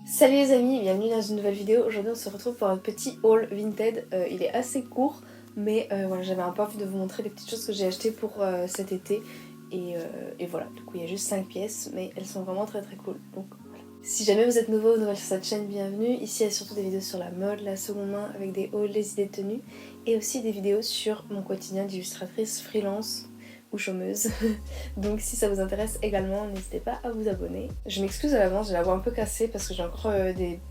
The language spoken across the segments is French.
Salut les amis, bienvenue dans une nouvelle vidéo. Aujourd'hui on se retrouve pour un petit haul Vinted. Il est assez court mais voilà, j'avais un peu envie de vous montrer les petites choses que j'ai achetées pour cet été. Et voilà, du coup il y a juste 5 pièces mais elles sont vraiment très cool. Donc voilà. Si jamais vous êtes nouveau ou nouvelle sur cette chaîne, bienvenue. Ici il y a surtout des vidéos sur la mode, la seconde main avec des hauls, des idées de tenue. Et aussi des vidéos sur mon quotidien d'illustratrice freelance ou chômeuse. Donc si ça vous intéresse également, n'hésitez pas à vous abonner. Je m'excuse à l'avance, j'ai la voix un peu cassée parce que j'ai encore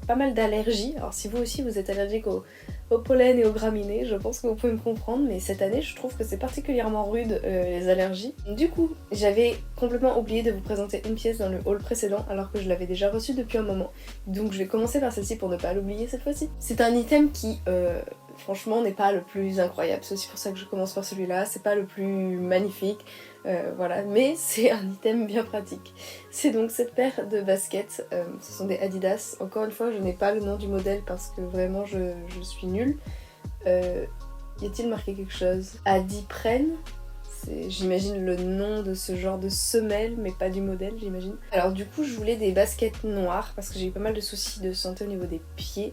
pas mal d'allergies. Alors si vous aussi vous êtes allergique au pollen et aux graminées, je pense que vous pouvez me comprendre, mais cette année je trouve que c'est particulièrement rude les allergies. Du coup, j'avais complètement oublié de vous présenter une pièce dans le haul précédent alors que je l'avais déjà reçue depuis un moment. Donc je vais commencer par celle-ci pour ne pas l'oublier cette fois-ci. C'est un item qui franchement n'est pas le plus incroyable, c'est aussi pour ça que je commence par celui-là, c'est pas le plus magnifique, voilà, mais c'est un item bien pratique. C'est donc cette paire de baskets, ce sont des Adidas, encore une fois je n'ai pas le nom du modèle parce que vraiment je suis nulle. Y a-t-il marqué quelque chose? Adipren? J'imagine le nom de ce genre de semelle, mais pas du modèle, j'imagine. Alors du coup je voulais des baskets noires parce que j'ai eu pas mal de soucis de santé au niveau des pieds.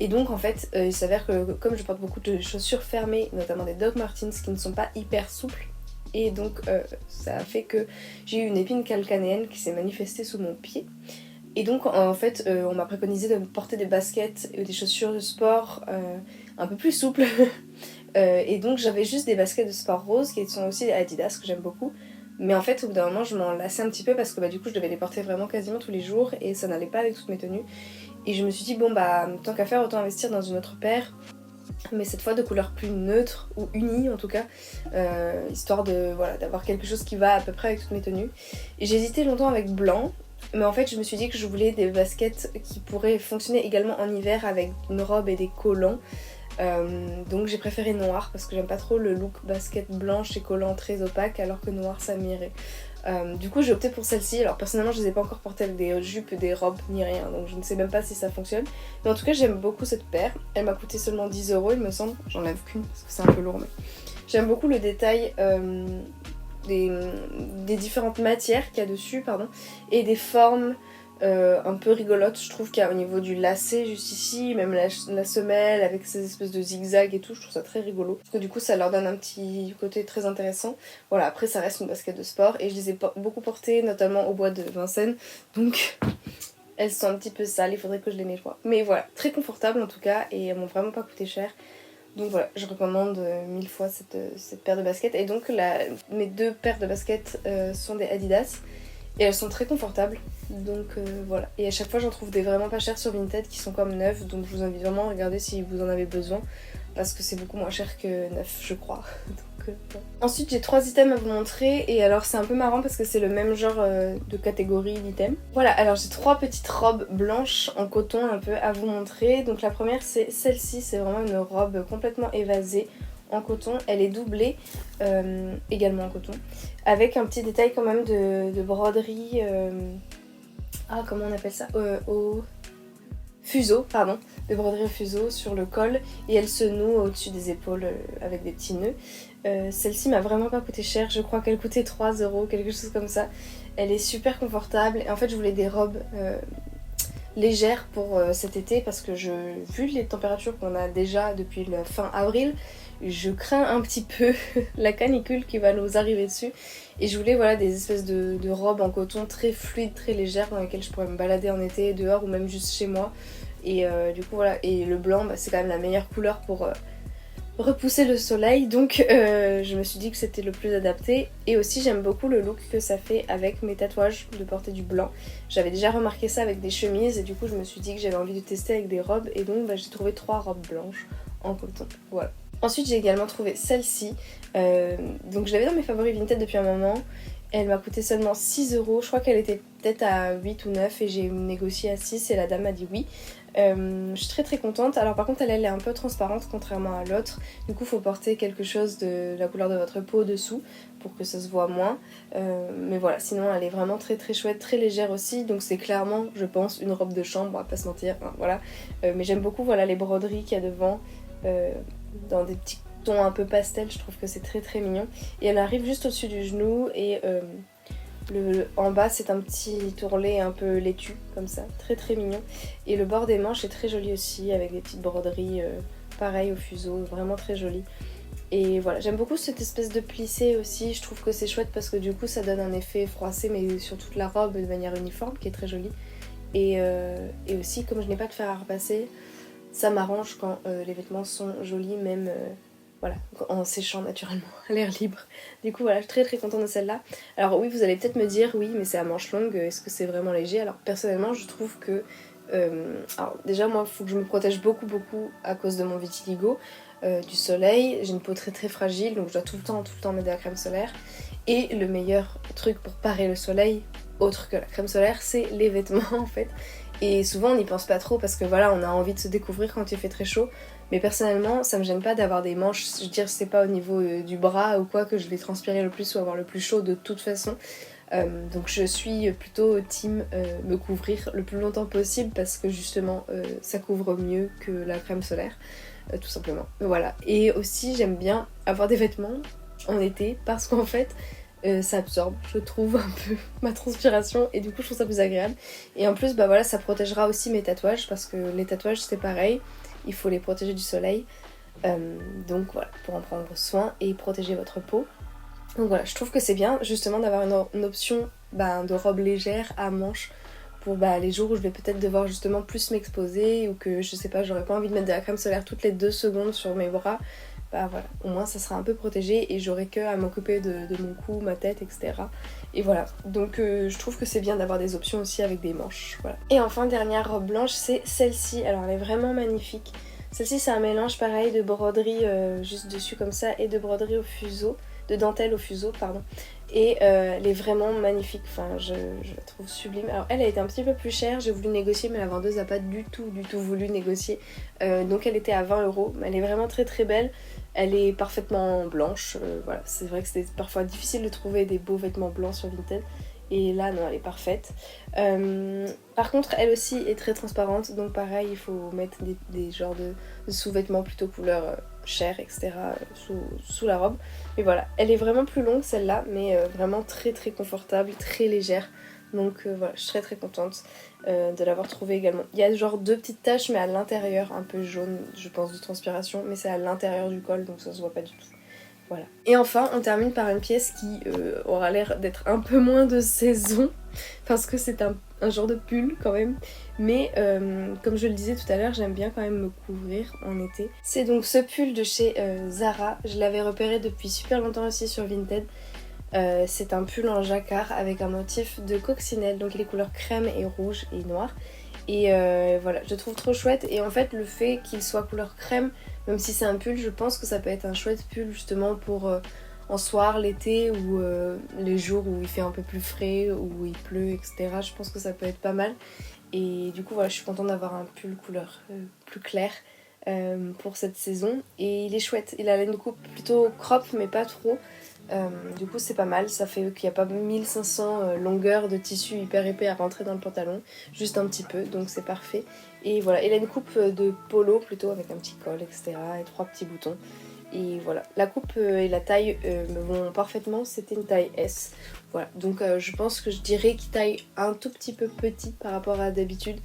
Et donc en fait il s'avère que comme je porte beaucoup de chaussures fermées, notamment des Doc Martens qui ne sont pas hyper souples, et donc ça a fait que j'ai eu une épine calcanéenne qui s'est manifestée sous mon pied. Et donc en fait on m'a préconisé de porter des baskets et des chaussures de sport un peu plus souples. Et donc j'avais juste des baskets de sport roses qui sont aussi des Adidas que j'aime beaucoup. Mais en fait au bout d'un moment je m'en lassais un petit peu parce que du coup je devais les porter vraiment quasiment tous les jours et ça n'allait pas avec toutes mes tenues. Et je me suis dit bon tant qu'à faire autant investir dans une autre paire, mais cette fois de couleur plus neutre ou unie en tout cas, histoire d'avoir quelque chose qui va à peu près avec toutes mes tenues. Et j'ai hésité longtemps avec blanc, mais en fait je me suis dit que je voulais des baskets qui pourraient fonctionner également en hiver avec une robe et des collants. Donc j'ai préféré noir parce que j'aime pas trop le look basket blanche et collant très opaque alors que noir ça m'irait. Du coup j'ai opté pour celle-ci. Alors personnellement je les ai pas encore portées avec des jupes, des robes ni rien, donc je ne sais même pas si ça fonctionne, mais en tout cas j'aime beaucoup cette paire. Elle m'a coûté seulement 10 € il me semble, j'enlève qu'une parce que c'est un peu lourd, mais j'aime beaucoup le détail des différentes matières qu'il y a dessus, et des formes un peu rigolotes. Je trouve qu'il y a au niveau du lacet juste ici, même la semelle avec ces espèces de zigzags et tout, je trouve ça très rigolo parce que du coup ça leur donne un petit côté très intéressant. Voilà, après ça reste une basket de sport et je les ai beaucoup portées notamment au bois de Vincennes, donc elles sont un petit peu sales, il faudrait que je les nettoie, mais voilà, très confortable en tout cas et elles m'ont vraiment pas coûté cher. Donc voilà, je recommande 1000 fois cette paire de baskets. Et donc mes deux paires de baskets sont des Adidas et elles sont très confortables, donc voilà. Et à chaque fois j'en trouve des vraiment pas chères sur Vinted qui sont comme neuves, donc je vous invite vraiment à regarder si vous en avez besoin parce que c'est beaucoup moins cher que neuf je crois. Donc, voilà. Ensuite j'ai 3 items à vous montrer et alors c'est un peu marrant parce que c'est le même genre de catégorie d'items. Voilà, alors j'ai 3 petites robes blanches en coton un peu à vous montrer. Donc la première c'est celle-ci, c'est vraiment une robe complètement évasée en coton, elle est doublée également en coton avec un petit détail quand même de broderie, comment on appelle ça, au fuseau, de broderie au fuseau sur le col, et elle se noue au-dessus des épaules avec des petits nœuds. Celle-ci m'a vraiment pas coûté cher, je crois qu'elle coûtait 3 €, quelque chose comme ça. Elle est super confortable et en fait je voulais des robes légères pour cet été parce que vu les températures qu'on a déjà depuis la fin avril, je crains un petit peu la canicule qui va nous arriver dessus et je voulais des espèces de robes en coton très fluides, très légères dans lesquelles je pourrais me balader en été dehors ou même juste chez moi. Et du coup voilà, et le blanc c'est quand même la meilleure couleur pour repousser le soleil, donc je me suis dit que c'était le plus adapté. Et aussi j'aime beaucoup le look que ça fait avec mes tatouages de porter du blanc. J'avais déjà remarqué ça avec des chemises et du coup je me suis dit que j'avais envie de tester avec des robes et donc j'ai trouvé 3 robes blanches en coton, voilà. Ensuite j'ai également trouvé celle-ci, donc je l'avais dans mes favoris Vinted depuis un moment. Elle m'a coûté seulement 6 €, je crois qu'elle était peut-être à 8 ou 9 et j'ai négocié à 6 et la dame m'a dit oui. Je suis très contente. Alors par contre elle est un peu transparente contrairement à l'autre, du coup il faut porter quelque chose de la couleur de votre peau dessous pour que ça se voit moins, mais voilà, sinon elle est vraiment très chouette, très légère aussi, donc c'est clairement je pense une robe de chambre, on va pas se mentir, voilà. Mais j'aime beaucoup les broderies qu'il y a devant, dans des petits ton un peu pastel, je trouve que c'est très très mignon. Et elle arrive juste au-dessus du genou et en bas c'est un petit tourrelet un peu laitue comme ça, très très mignon. Et le bord des manches est très joli aussi avec des petites broderies pareil au fuseau, vraiment très joli. Et voilà, j'aime beaucoup cette espèce de plissé aussi, je trouve que c'est chouette parce que du coup ça donne un effet froissé mais sur toute la robe de manière uniforme qui est très jolie. Et aussi comme je n'ai pas de fer à repasser, ça m'arrange quand les vêtements sont jolis même voilà, en séchant naturellement à l'air libre. Du coup voilà, je suis très très contente de celle-là. Alors oui, vous allez peut-être me dire oui mais c'est à manches longues, est-ce que c'est vraiment léger? Alors personnellement je trouve que alors déjà moi il faut que je me protège beaucoup à cause de mon vitiligo, du soleil, j'ai une peau très très fragile donc je dois tout le temps mettre de la crème solaire. Et le meilleur truc pour parer le soleil, autre que la crème solaire, c'est les vêtements en fait. Et souvent on n'y pense pas trop parce que voilà, on a envie de se découvrir quand il fait très chaud. Mais personnellement, ça me gêne pas d'avoir des manches, je veux dire, c'est pas au niveau du bras ou quoi que je vais transpirer le plus ou avoir le plus chaud de toute façon. Donc je suis plutôt team me couvrir le plus longtemps possible parce que justement ça couvre mieux que la crème solaire, tout simplement. Voilà. Et aussi j'aime bien avoir des vêtements en été parce qu'en fait ça absorbe, je trouve, un peu ma transpiration et du coup je trouve ça plus agréable. Et en plus bah voilà, ça protégera aussi mes tatouages parce que les tatouages c'est pareil, il faut les protéger du soleil. Donc voilà, pour en prendre soin et protéger votre peau. Donc voilà, je trouve que c'est bien justement d'avoir une option de robe légère à manches pour les jours où je vais peut-être devoir justement plus m'exposer ou que je sais pas, j'aurais pas envie de mettre de la crème solaire toutes les 2 secondes sur mes bras. Bah voilà, au moins ça sera un peu protégé et j'aurai que à m'occuper de mon cou, ma tête, etc. Et voilà, donc je trouve que c'est bien d'avoir des options aussi avec des manches, voilà. Et enfin, dernière robe blanche, c'est celle-ci, alors elle est vraiment magnifique. Celle-ci c'est un mélange pareil de broderie juste dessus comme ça et de broderie au fuseau, de dentelle au fuseau, pardon. Et elle est vraiment magnifique, enfin je la trouve sublime. Alors elle a été un petit peu plus chère, j'ai voulu négocier mais la vendeuse n'a pas du tout voulu négocier. Donc elle était à 20€, mais elle est vraiment très très belle. Elle est parfaitement blanche, voilà, c'est vrai que c'était parfois difficile de trouver des beaux vêtements blancs sur Vinted. Et là non, elle est parfaite. Par contre elle aussi est très transparente, donc pareil il faut mettre des genres de sous-vêtements plutôt couleur chair, etc. Sous la robe. Mais voilà, elle est vraiment plus longue celle-là, mais vraiment très très confortable, très légère. Donc voilà, je suis très très contente de l'avoir trouvée également. Il y a genre 2 petites taches mais à l'intérieur, un peu jaune je pense de transpiration, mais c'est à l'intérieur du col donc ça se voit pas du tout. Voilà. Et enfin, on termine par une pièce qui aura l'air d'être un peu moins de saison, parce que c'est un genre de pull quand même. Mais comme je le disais tout à l'heure, j'aime bien quand même me couvrir en été. C'est donc ce pull de chez Zara. Je l'avais repéré depuis super longtemps aussi sur Vinted. C'est un pull en jacquard avec un motif de coccinelle, donc les couleurs crème et rouge et noir. Et voilà, je le trouve trop chouette. Et en fait, le fait qu'il soit couleur crème, même si c'est un pull, je pense que ça peut être un chouette pull justement pour en soir, l'été ou les jours où il fait un peu plus frais, où il pleut, etc. Je pense que ça peut être pas mal. Et du coup, voilà, je suis contente d'avoir un pull couleur plus clair pour cette saison. Et il est chouette. Il a une coupe plutôt crop, mais pas trop. Du coup c'est pas mal, ça fait qu'il n'y a pas 1500 longueurs de tissu hyper épais à rentrer dans le pantalon, juste un petit peu, donc c'est parfait. Et voilà, il a une coupe de polo plutôt avec un petit col, etc. et 3 petits boutons. Et voilà, la coupe et la taille me vont parfaitement, c'était une taille S. Voilà, donc je pense que je dirais qu'il taille un tout petit peu petit par rapport à d'habitude.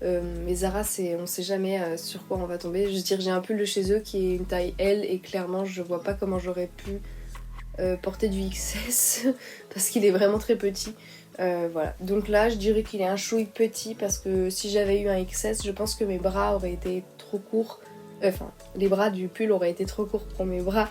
Mais Zara, on sait jamais sur quoi on va tomber. Je veux dire, j'ai un pull de chez eux qui est une taille L et clairement je vois pas comment j'aurais pu porter du XS parce qu'il est vraiment très petit. Voilà, donc là je dirais qu'il est un chouille petit parce que si j'avais eu un XS, je pense que mes bras auraient été trop courts. Enfin, les bras du pull auraient été trop courts pour mes bras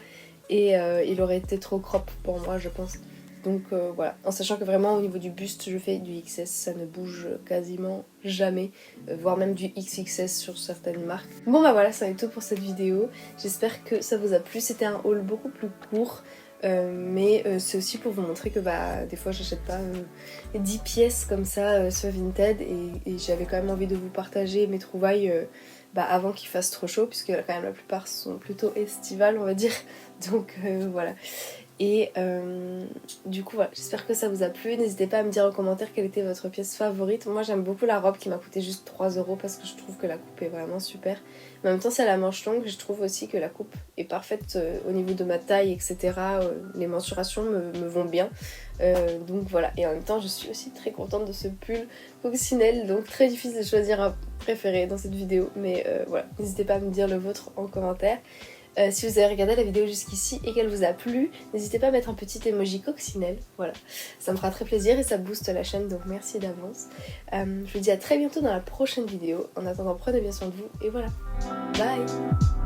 et il aurait été trop crop pour moi, je pense. Donc voilà, en sachant que vraiment au niveau du buste, je fais du XS, ça ne bouge quasiment jamais, voire même du XXS sur certaines marques. Bon bah voilà, ça va être tout pour cette vidéo. J'espère que ça vous a plu. C'était un haul beaucoup plus court. Mais c'est aussi pour vous montrer que des fois j'achète pas 10 pièces comme ça sur Vinted et j'avais quand même envie de vous partager mes trouvailles avant qu'il fasse trop chaud puisque quand même la plupart sont plutôt estivales on va dire, donc voilà. Et du coup voilà, j'espère que ça vous a plu. N'hésitez pas à me dire en commentaire quelle était votre pièce favorite. Moi j'aime beaucoup la robe qui m'a coûté juste 3 € parce que je trouve que la coupe est vraiment super. Mais en même temps c'est à la manche longue, je trouve aussi que la coupe est parfaite au niveau de ma taille, etc. Les mensurations me vont bien. Donc voilà, et en même temps je suis aussi très contente de ce pull coccinelle. Donc très difficile de choisir un préféré dans cette vidéo. Mais voilà, n'hésitez pas à me dire le vôtre en commentaire. Si vous avez regardé la vidéo jusqu'ici et qu'elle vous a plu, n'hésitez pas à mettre un petit emoji coccinelle, voilà, ça me fera très plaisir et ça booste la chaîne, donc merci d'avance. Je vous dis à très bientôt dans la prochaine vidéo. En attendant, prenez bien soin de vous et voilà, bye.